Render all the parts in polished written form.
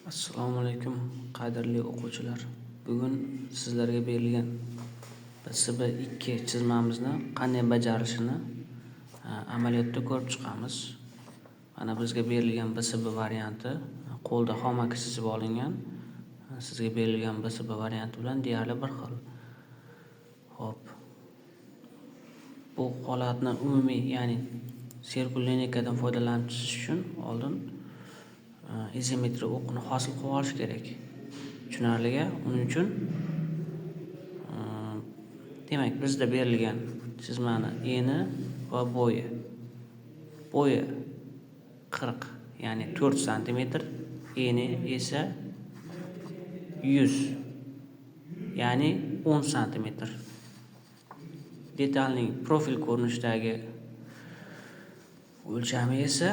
Assalomu alaykum, qadrli o'quvchilar. Bugun sizlarga berilgan BSB2 chizmamizni qanday bajarilishini amaliyotda ko'rib chiqamiz. Mana bizga berilgan BSB varianti qo'lda xomaki chizib olingan. Sizga berilgan BSB varianti bilan deyarli bir xil. Xo'p. Bu holatni umumiy, ya'ni sirkul lineykadan foydalanib chizish uchun oldin izometrik o'qni hosil qilib olish kerak. Tushunarliga, uning uchun demak bizda berilgan chizmani eni va bo'yi. Bo'yi 40, ya'ni 4 sm, eni esa 100, ya'ni 10 sm. Detalning profil ko'rinishidagi o'lchami esa,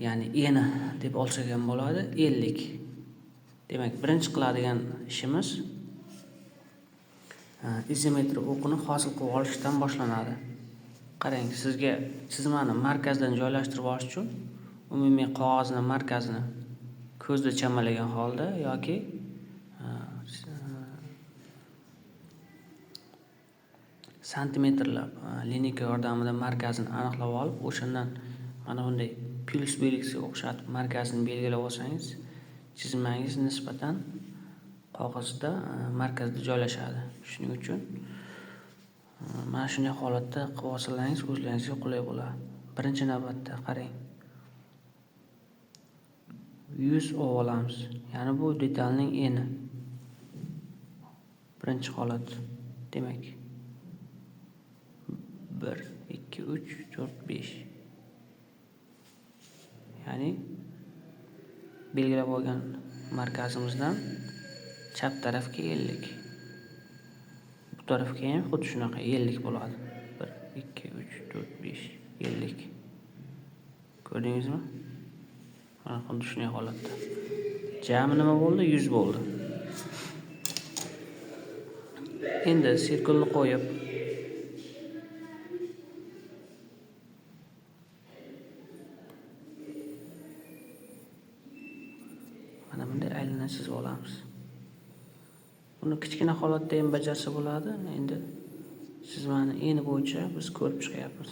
ya'ni eni deb olsak ham bo'ladi, 50. Demak, birinchi qiladigan ishimiz izometrik o'qni hosil qilib olishdan boshlanadi. Qarang, sizga chizmani markazdan joylashtirib olish uchun umumiy qog'ozni markazini ko'zda chamalagan holda yoki santimetrlab lineyka yordamida markazini aniqlab olib, o'shandan mana bunday plus belgisiga o'xshatib markazini belgilab olsangiz, chizmangiz nisbatan qog'ozda markazda joylashadi. Shuning uchun mana shunday holatda qilib olsangiz o'zlaringizga qulay bo'ladi. Birinchi navbatda qarang. 100 olamiz. Ya'ni bu detalning eni. Birinchi holat. Demak 1, 2, 3, 4, 5. Ya'ni belgilab olgan markazimizdan chap tarafga 50. Bu tarafga ham xuddi shunaqa 50 bo'ladi. 1, 2, 3, 4, 5, 50. Ko'rdingizmi? Mana xuddi shunday holatda. Jami nima bo'ldi? 100 bo'ldi. Endi sirkulni qo'yib mana bunday aylana chizib olamiz. Buni kichkina holatda ham bajarsa bo'ladi. Endi chizmani eni bo'yicha biz ko'rib chiqyapmiz.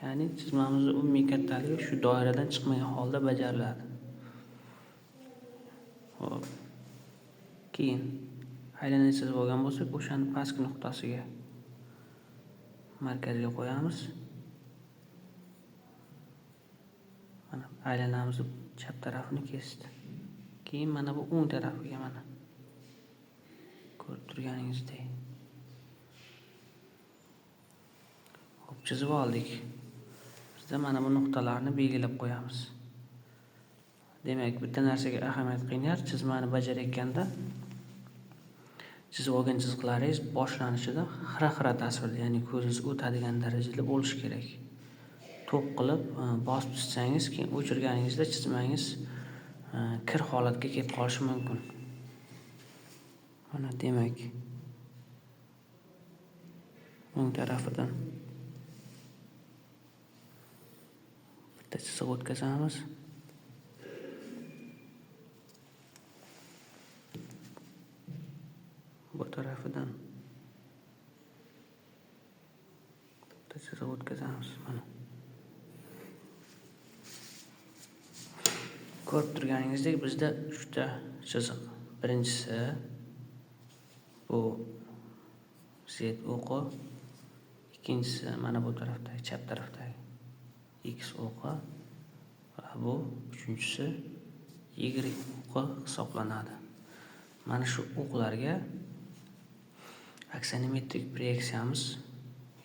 Ya'ni chizmamizning umumiy kattaligi shu doiradan chiqmagan holda bajariladi. Xo'p. Keyin aylana chizib olgan bo'lsak, o'shani pastki nuqtasiga markazga qo'yamiz. Mana aylanamizni chap tarafini kesdi. Keyin mana bu o'ng tarafiga mana ko'rib turganingizdek. Xo'p, chizib oldik. Bizda mana bu nuqtalarni belgilab qo'yamiz. Demak, bitta narsaga ahamiyat qilingan, chizmani bajarayotganda chizib olgan chiziqlaringiz boshlanishida xira-xira tasvirda, ya'ni ko'zingiz o'tadigan darajada bo'lishi kerak. To'q qilib bosib chizsangiz, keyin o'chirganingizda chizmangiz kir holatga kelib qolishi mumkin. Mana demak, o'ng tarafidan bitta chiziq o'tkazamiz. Bu tarafidan bitta chiziq o'tkazamiz. Mana ko'rib turganingizdek, bizda 3 ta chiziq. Birinchisi bu Z o'qi, ikkinchisi mana bu tarafdagi, chap tarafdagi X o'qi va bu uchinchisi Y o'qi hisoblanadi. Mana shu o'qlarga aksinometrik proyeksiyamiz,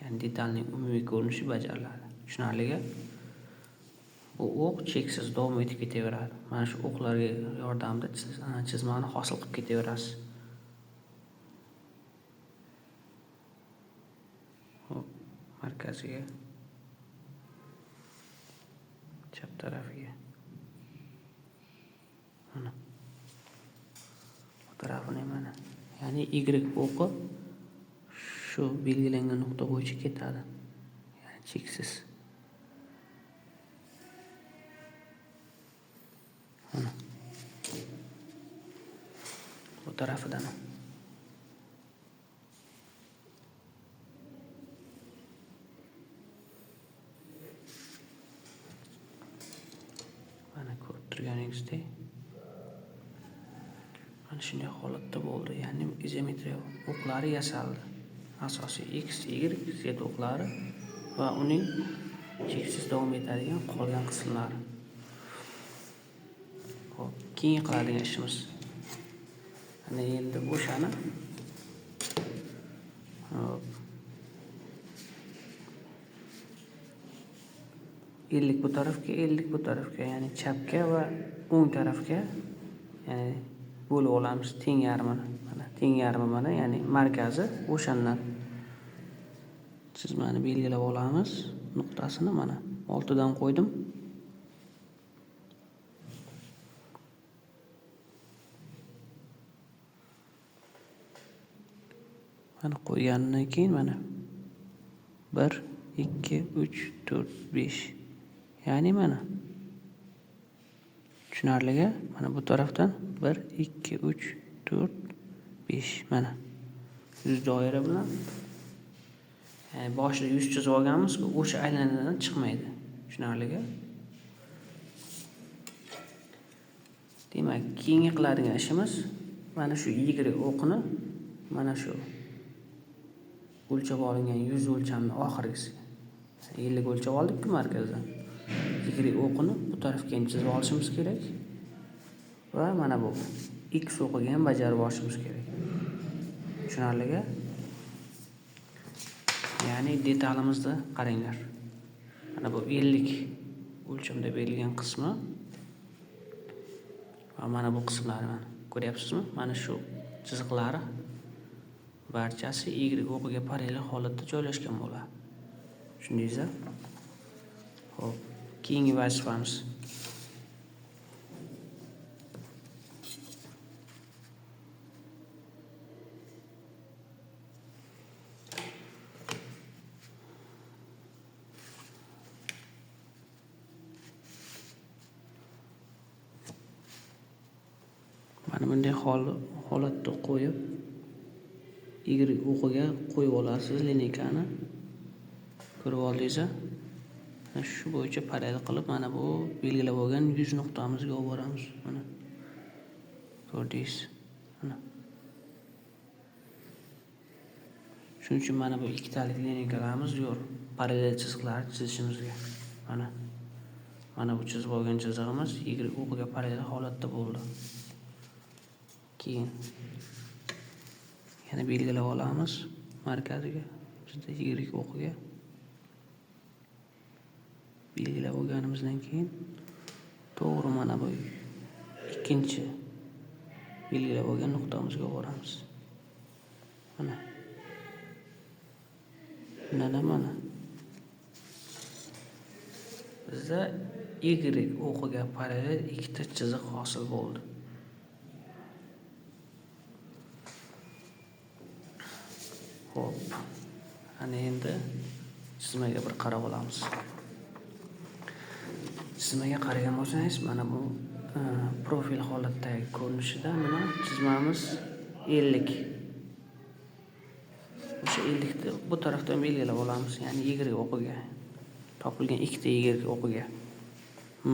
ya'ni detalning umumiy ko'rinishi bajariladi. Tushunarliga, bu o'q cheksiz davom etib ketaveradi. Mana shu o'qlarga yordamida chizmani hosil qilib ketaverasiz. Hop, markaziga, chap tarafiga. Mana bu tarafini mana, ya'ni Y o'qi shu belgilangan nuqta bo'yicha ketadi. Ya'ni cheksiz. Mana tarafidan. Mana ko'rib turganingizdek mana shunday holatda bo'ldi. Ya'ni izometriya o'qlari yasaldi. Asosiy X, Y, Z o'qlari va uning cheksiz davom etadigan qolgan qismlari. Xo'p, keyin qiladigan ishimiz ana endi o'shani hop 50 bu tarafga, 50 bu tarafga, ya'ni chapga va o'ng tarafga ya'ni bo'lib olamiz teng yarmini. Mana teng yarmi mana, ya'ni markazi o'shandan chizmani belgilab olamiz. Nuqtasini mana oltidan qo'ydim. Mana qo'ygandan keyin mana 1 2 3 4 5, ya'ni mana tushunarliga mana bu tarafdan 1 2 3 4 5 mana yuz doira bilan boshida yuz chizib olganmiz-ku, o'sha aylanadan chiqmaydi. Tushunarliga. Demak, keyingi qiladigan ishimiz mana shu Y o'qini mana shu o'lchab olingan yuz o'lchamni oxirgisiga 50 o'lchab oldik-ku markazdan. Y o'qini bu tarafga ham chizib olishimiz kerak va mana bu X o'qiga ham bajarib olishimiz kerak. Tushunarliga. Ya'ni detalimizda qaranglar. Mana bu 50 o'lchamda berilgan qismi va mana bu qismlari mana ko'ryapsizmi? Mana shu chiziqlari barchasi Y o'qiga parallel holatda joylashgan bo'ladi. Tushundingizmi? Xo'p, keyingi vazifamiz mana bunday holatda qo'yib Y o'qiga qo'yib olasiz lineykani. Ko'rib oldingiz-a? Shu bo'yicha parallel qilib mana bu belgilab olgan 100 nuqtamizga olib boramiz. Mana ko'rdingiz. Mana shuning uchun mana bu ikkitalik lineykalarimiz yo'q. Parallel chiziqlar chizishimizga. Mana bu chizib olgan chizig'imiz Y o'qiga parallel holatda bo'ldi. Keyin yana belgilab olamiz markaziga, bizda Y o'qiga belgilab olganimizdan keyin to'g'ri mana bu ikkinchi belgilab olgan nuqtamizga boramiz. Mana mana bizda Y o'qiga parallel ikkita chiziq hosil bo'ldi. Xo'p, ana endi chizmaga bir qarab olamiz. Chizmaga qaragan bo'lsangiz, mana bu profil holatdagi ko'rinishida nima chizmamiz 50. O'sha 50 ni bu tarafdan belgilab olamiz, ya'ni Y o'qiga topilgan ikkita Y o'qiga.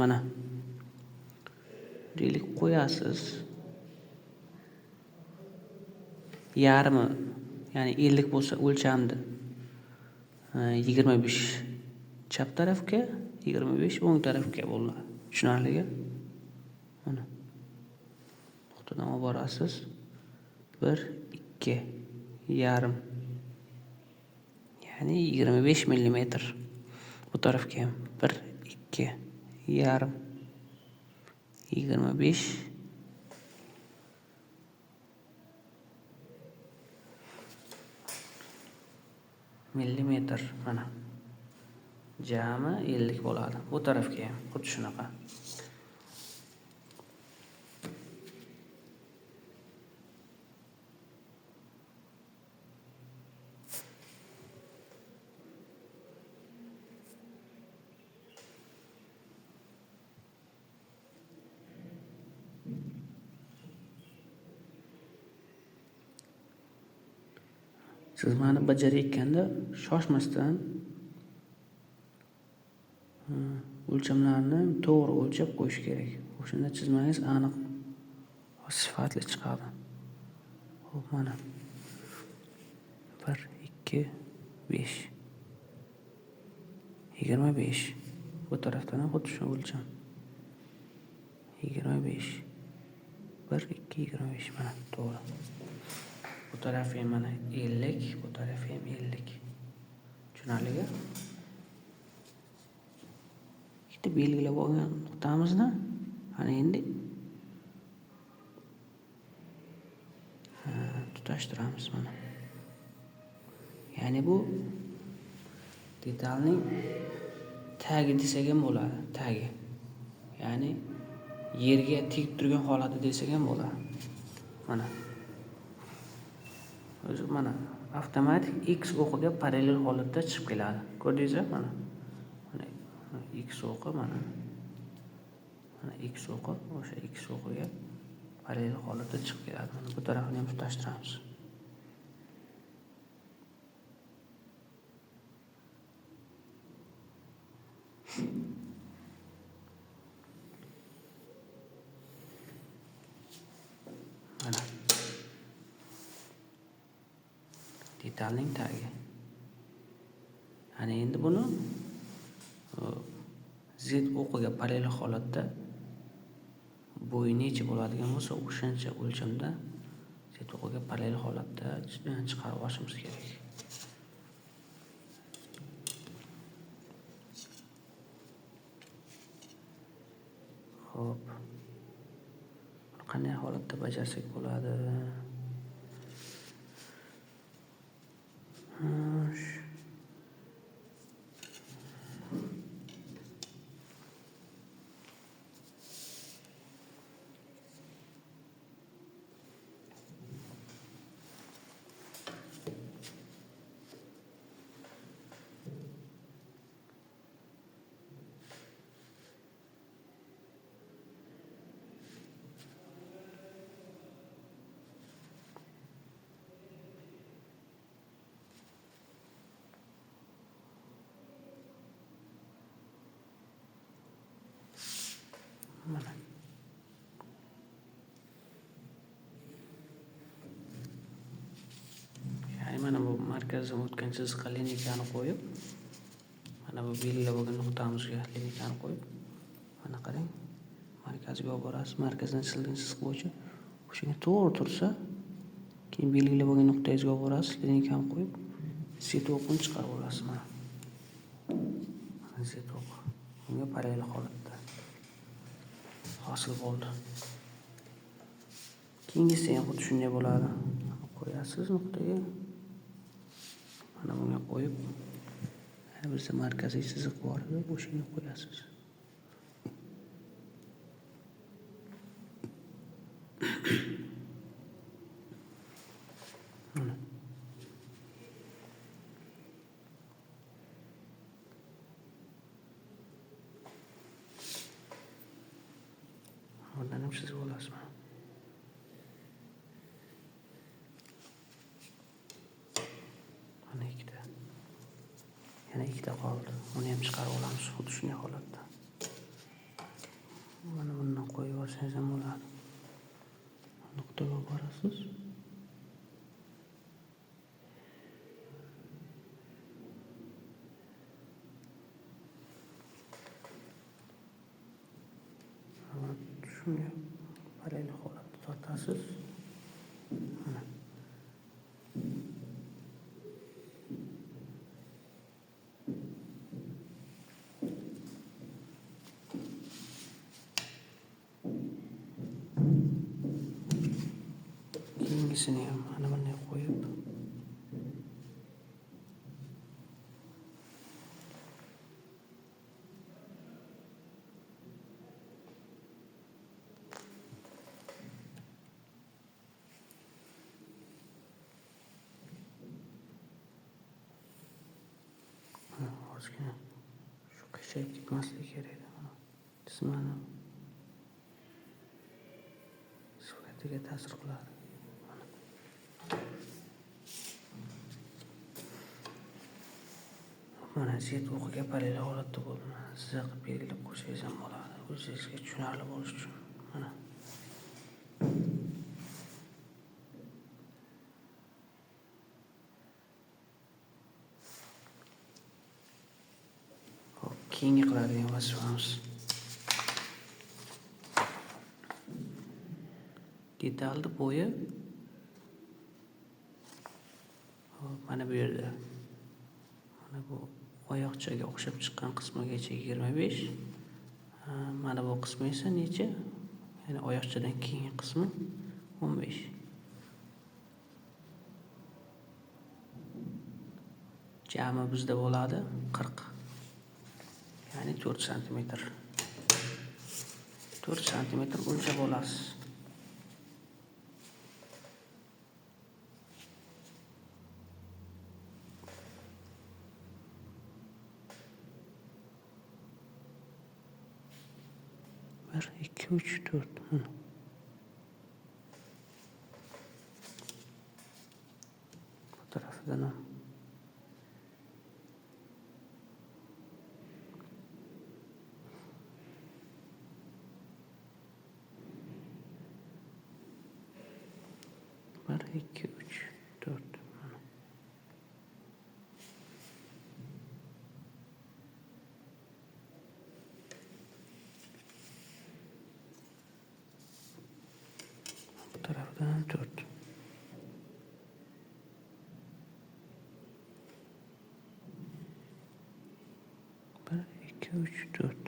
Mana deylik qo'yasiz. Yarmi, ya'ni 50 bo'lsa o'lchamdi 25 chap tarafga, 25 o'ng tarafga bo'ladi. Tushunarliga? Mana nuqtadan olib borasiz. 1 2 yarim, ya'ni 25 mm. Bu tarafga ham 1 2 yarim 25 millimetr. Mana jami 50 bo'ladi. Bu tarafga ham xuddi shunaqa. chizmani bajarayotganda shoshmasdan o'lchamlarni to'g'ri o'lchab qo'yish kerak. O'shanda chizmangiz aniq va sifatli chiqadi. Xo'p, mana 1, 2, 5. 25. Bu tarafdan ham xuddi shu o'lcham. 25. 1, 2, 25. Mana to'g'ri. Bu tarafi ham mana 50, bu tarafi ham 50. Tushunarlimi? Ikkita belgilab olgan nuqtamizni ana endi tutashtiramiz mana. Ya'ni bu detalning tagi desak ham bo'ladi, tagi. Ya'ni yerga tegib turgan holati desak ham bo'ladi. Mana. O'zi mana avtomatik X o'qiga parallel holatda chiqib keladi. Ko'rdingizmi? Mana. Mana X o'qi mana. Mana X o'qi o'sha X o'qiga parallel holatda chiqib keladi. Mana bu tarafini ham tutashtiramiz. Mana detalning tagi. Ana endi buni Z o'qiga parallel holatda bo'yi necha bo'ladigan bo'lsa, o'shancha o'lchamda Z o'qiga parallel holatda chiqarib olishimiz kerak. Xo'p. Qanday holatda bajarsak bo'ladi? Mana. Ya'ni mana bu markazdan o'tgan chiziqqa lineykani qo'yib, mana bu belgilab olgan nuqtamizga lineykani qo'yib, mana qarang, markazga olib borasiz. Markazdan chizilgan chiziq bo'yicha o'shanga to'g'ri tursa, keyin belgilab olgan nuqtangizga olib borasiz, lineykani qo'yib, Z o'qini chiqarib olasiz mana. Mana Z o'qi. Bunga parallel holatda hosil bo'ldi. Keyingisi ham xuddi shunday bo'ladi. Qo'yasiz nuqtaga. Mana bunga qo'yib, bizda markaziy chiziq bor edi, o'shanga qo'yasiz. Mana. Bundan ham chizib olasiz. Mana ikkita. Yana ikkita qoldi. Uni ham chiqarib olamiz xuddi shunday holatda. Mana bundan qo'yib olsangiz ham bo'ladi. Nuqtaga borasiz. Shunga parallel holatda tortasiz. Mana. Keyingisini ham mana bunday qo'yib, ozgina shu qiyshayib ketmasligi kerak. Jismani sifatiga ta'sir qiladi. mana Z o'qiga parallel holatda bo'ldi. Sizga qilib belgilab qo'ysangiz ham bo'ladi. O'zingizga tushunarli bo'lishi uchun. Mana. Xo'p, keyingi qiladigan vazifamiz detalni bo'yi mana bu yerda mana bu oyoqchaga o'xshab chiqqan qismigacha 25. Mana bu qismi esa necha? Ya'ni oyoqchadan keyingi qismi 15. Jami bizda bo'ladi 40. Ya'ni 4 cm. 4 cm o'lchab olasiz. Bir, ikki, uch, to'rt. Bu tarafidan ham. Bir, ikki, uch, to'rt. Bu tarafdan ham 4. Bir, ikki, uch, to'rt.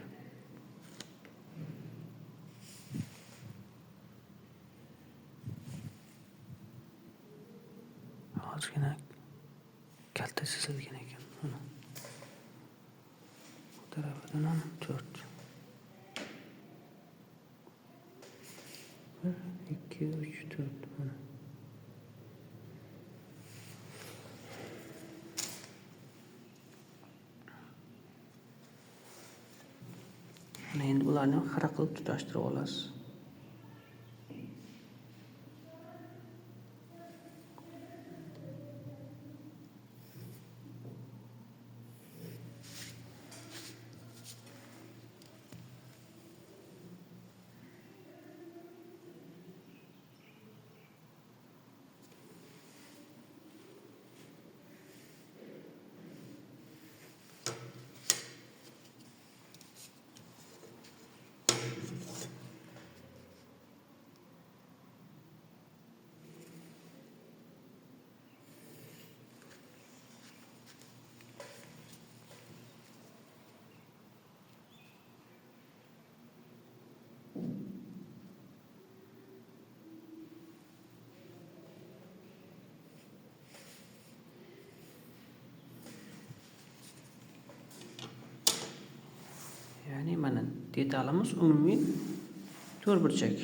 Ozgina kalta chizilgan ekan. Bu tarafidan ham 4. 1, 2, 3, 4. Endi bularni xira qilib tutashtirib olasiz. Ya'ni mana detalimiz umumiy to'rtburchak.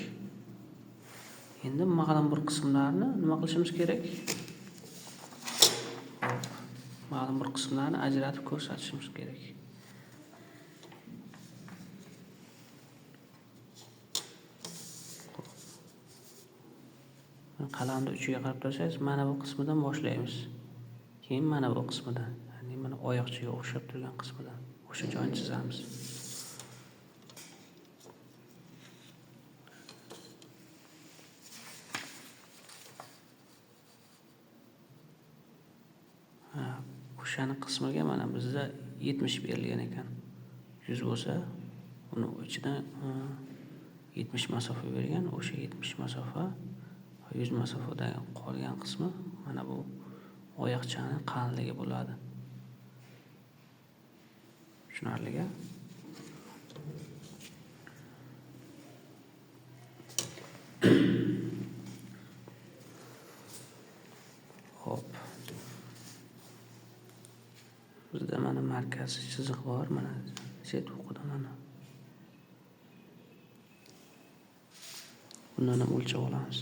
Endi ma'lum bir qismlarni nima qilishimiz kerak? Ma'lum bir qismlarni ajratib ko'rsatishimiz kerak. Qalamni uchiga qarab tursangiz, mana bu qismidan boshlaymiz. Keyin mana bu qismidan, ya'ni mana oyoqchaga o'xshab turgan qismidan o'sha joyni chizamiz. O'shani qismiga mana bizda 70 berilgan ekan. 100 bo'lsa, uni ichidan 70 masofa bergan. O'sha 70 masofa 100 masofadan qolgan qismi mana bu oyoqchaning qalinligi bo'ladi. Tushunarliga? Xo'p. Bizda mana markaziy chiziq bor, mana Z o'qida mana. Bundan ham o'lchab olamiz.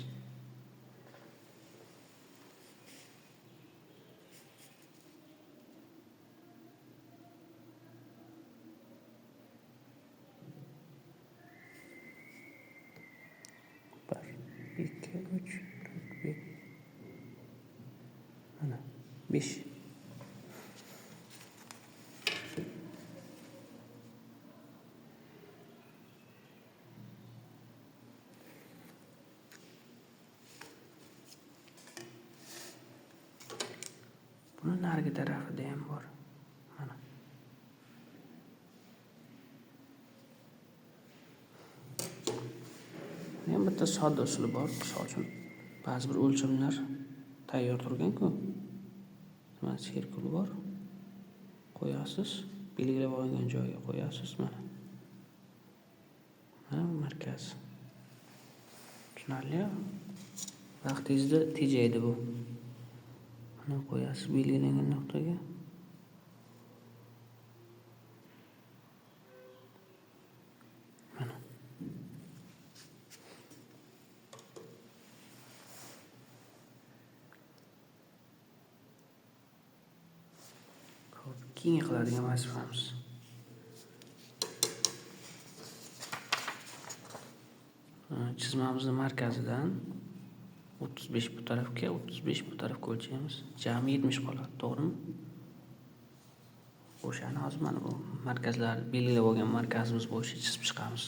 Bir, ikki, uch, to'rt, besh. Mana 5. Buni narigi tarafida ham bor. Mana. Ham bitta sodda usuli bor. Misol uchun ba'zi bir o'lchamlar tayyor turgan-ku. Mana sirkul bor. Qo'yasiz, belgilab olingan joyga qo'yasiz mana. Mana markaz. Tushunarli? Vaqtingizni tejaydi bu. Mana qo'yasiz belgilangan nuqtaga. Mana. Xo'p, keyin qiladigan vazifamiz. Chizmamizni markazidan 35 bu tarafga, 35 bu tarafga o'lchaymiz. Jami 70 qoladi, to'g'rimi? O'shani hozir mana bu markazlar belgilab olgan markazimiz bo'yicha chizib chiqamiz.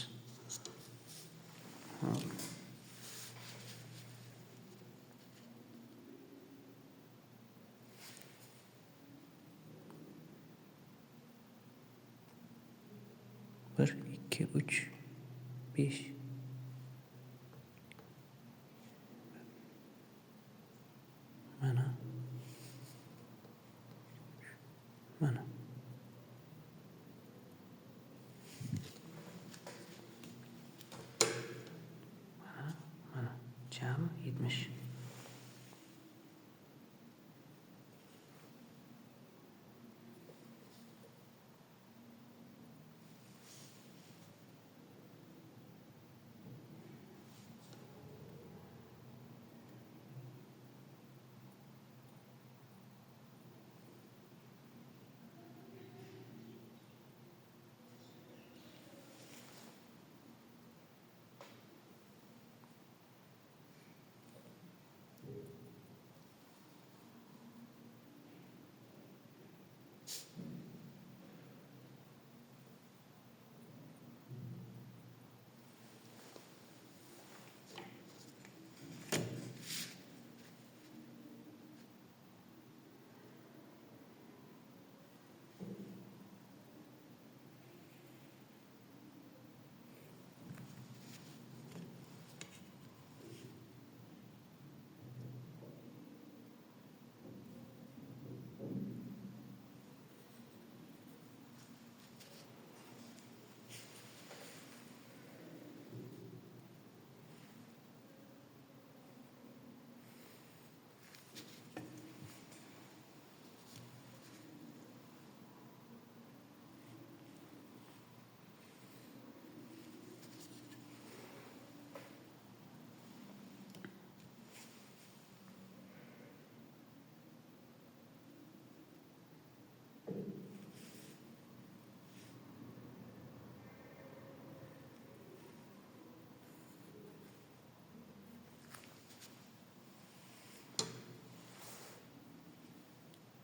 Bir, ikki, uch, besh. Mana. Mana. Mana. Jami 70.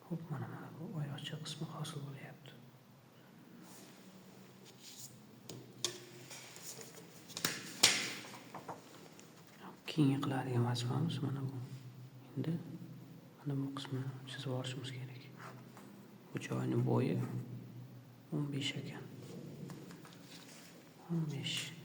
Xo'p, mana bu oyoqcha qismi hosil bo'lyapti. Keyin qiladigan vazifamiz mana bu. Endi mana bu qismini chizib olishimiz kerak. Bu joyning bo'yi 15 ekan. 15.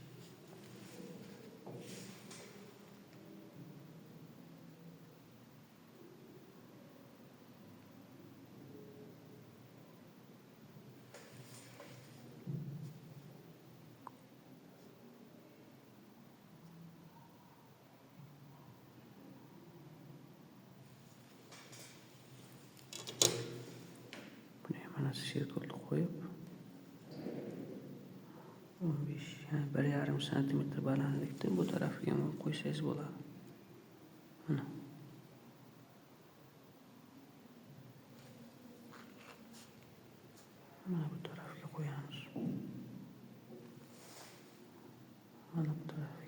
Mana sirkulni qo'yib 15, yani 1,5 santimetr balandlikda bu tarafiga qo'ysangiz bo'ladi. Mana. Mana bu tarafga qo'yamiz. Mana bu tarafga.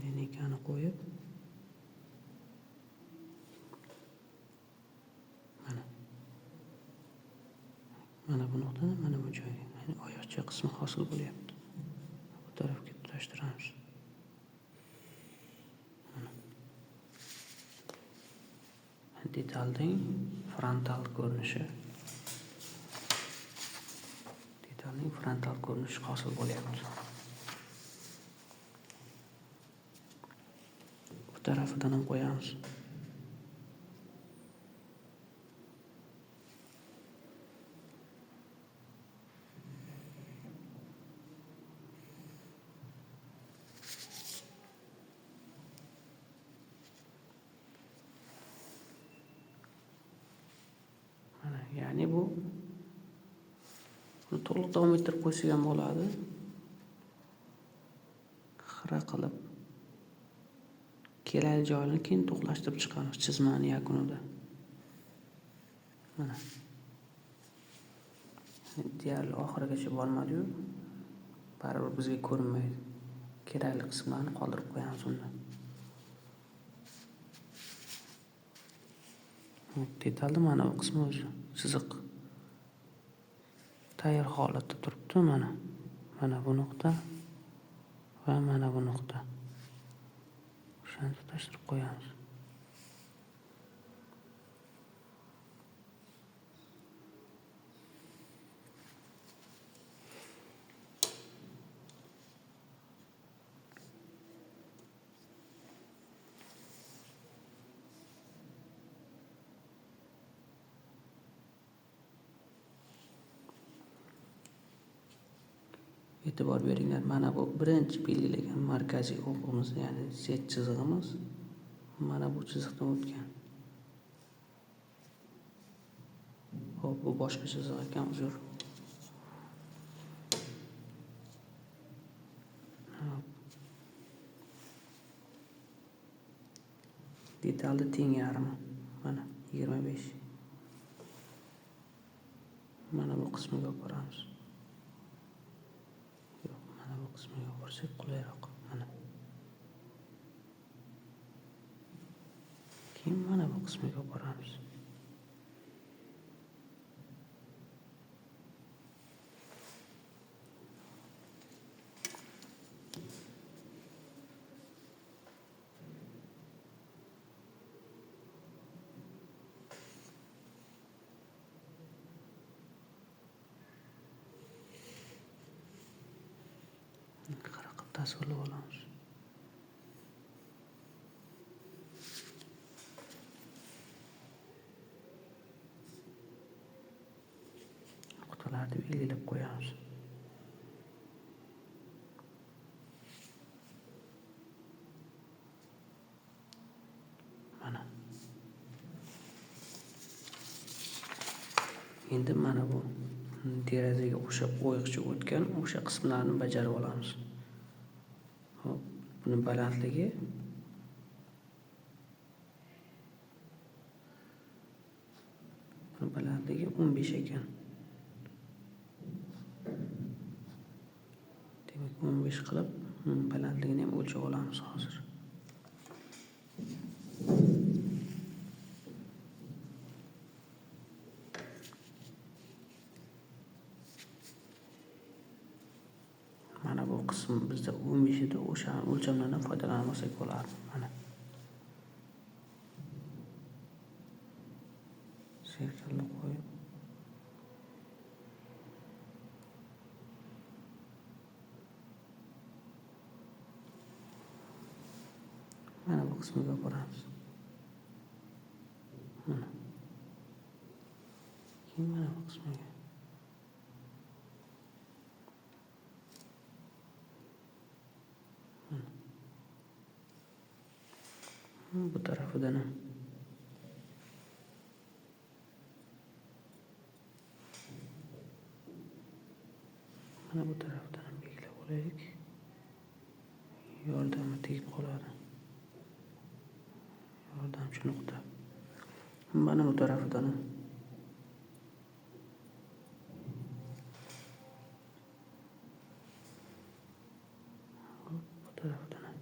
Lineykani qo'yib mana bu nuqtadan mana bu joyga, ya'ni oyoqcha qismi hosil bo'lyapti. Bu tarafga tutashtiramiz. Detalning frontal ko'rinishi. Detalning frontal ko'rinishi hosil bo'lyapti. Bu tarafidan ham qo'yamiz. Ya'ni buni to'liq davom ettirib qo'ysak ham bo'ladi. Xira qilib kerakli joyini keyin to'qlashtirib chiqamiz chizmani yakunida. Mana. Deyarli oxirigacha bormadi-yu. Baribir bizga ko'rinmaydi. Kerakli qismlarni qoldirib qo'yamiz unda. Detalda mana bu qismi o'zi chiziq tayyor holatda turibdi. Mana bu nuqta va mana bu nuqta. O'shani tutashtirib qo'yamiz. E'tibor beringlar, mana bu birinchi belgilagan markaziy o'qimiz, ya'ni Z chizig'imiz mana bu chiziqdan o'tgan. Xo'p, bu boshqa chiziq ekan, uzr. Detalni teng yarmi. Mana 25. Mana bu qismiga olib boramiz. Bu qismiga borsak qulayroq. Mana. Keyin mana bu qismiga boramiz. Qaraqib tasvirlab olamiz. Nuqtalarni belgilab qo'yamiz. Mana. Endi mana bu derazaga o'sha o'yiqcha o'tgan o'sha qismlarni bajarib olamiz. Xo'p, buni balandligi 15 ekan. Demak, 15 qilib balandligini ham o'lchab olamiz hozir. Mana bu qism bizda 15 edi, o'sha o'lchamlardan foydalanmasak bo'lardi. Mana. Serkalni qo'yib mana bu qismiga boramiz. Mana. Keyin mana bu qismiga. Bu tarafidan ham mana bu tarafdan ham belgilab olaylik. Yordamga tegib qoladi. Yordamchi nuqta. Mana bu tarafidan ham bu tarafdan ham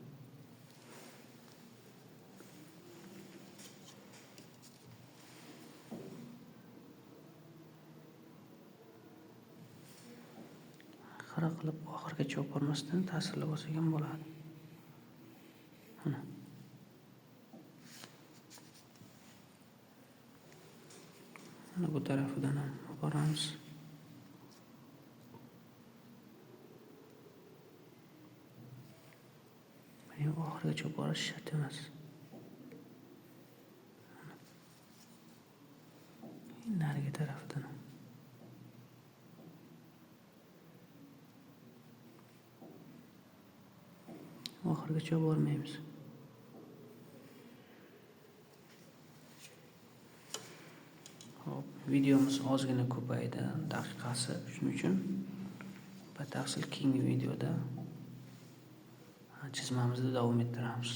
xira qilib oxirigacha olib bormasdan ta'sirlab olsak ham bo'ladi. Mana. Mana bu tarafidan ham olib boramiz. Buni oxirigacha olib borish shart emas. Narigi tarafidan ham. Oxirigacha bormaymiz. Hop, videomiz ozgina ko'paydi daqiqasi. Shuning uchun batafsil keyingi videoda chizmamizni davom ettiramiz.